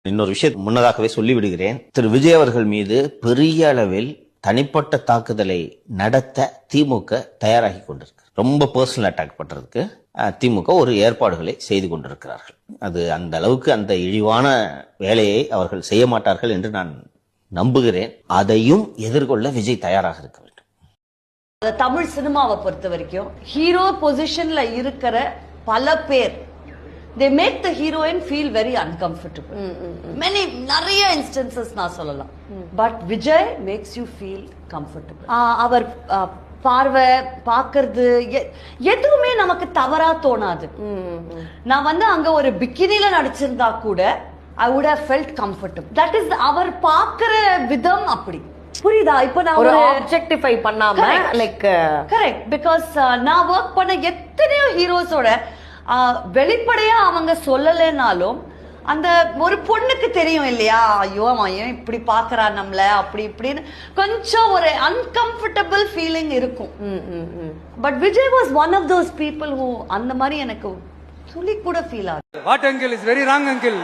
இன்னொரு விஷயம் முன்னதாகவே சொல்லிவிடுகிறேன். திரு விஜய் அவர்கள் மீது பெரிய அளவில் தனிப்பட்ட தாக்குதலை நடத்த திமுக தயாராகி கொண்டிருக்கு. ரொம்ப பர்சனல் அட்டாக் பண்றதுக்கு திமுக ஒரு ஏற்பாடுகளை செய்து கொண்டிருக்கிறார்கள். அது அந்த அளவுக்கு அந்த இழிவான வேலையை அவர்கள் செய்ய மாட்டார்கள் என்று நான் நம்புகிறேன். அதையும் எதிர்கொள்ள விஜய் தயாராக இருக்க வேண்டும். தமிழ் சினிமாவை பொறுத்த வரைக்கும் ஹீரோ பொசிஷன்ல இருக்கிற பல பேர் they make the heroine feel very uncomfortable. நிறைய instances நான் சொல்லலாம். But Vijay makes you feel comfortable. அவர் பார்வை பார்க்கிறது எதுவுமே நமக்கு தவறா தோணாது. நான் அங்க ஒரு பிக்கினில நடிச்சிருந்தா கூட I would have felt comfortable. That is அவர் பார்க்கிற விதம் அப்படி. புரியுதா? இப்ப நான் ஒரு ஆப்ஜெக்டிஃபை பண்ணாம லைக் கரெக்ட். பிகாஸ் நான் ஒர்க் பண்ண எத்தனையோ ஹீரோஸோட வெளிப்படையா அவங்க சொல்லலைனாலும் அந்த ஒரு பொண்ணுக்கு தெரியும் இல்லையா, ஐயோ அவன் ஏன் இப்படி பாக்குறான் நம்மள, அப்படி இப்படின்னு கொஞ்சம் ஒரு அன்கம்ஃபர்டபிள் ஃபீலிங் இருக்கும். But Vijay was one of those people who அந்த மாதிரி எனக்கு துளி கூட ஃபீல் ஆகுது. What uncle is very wrong uncle.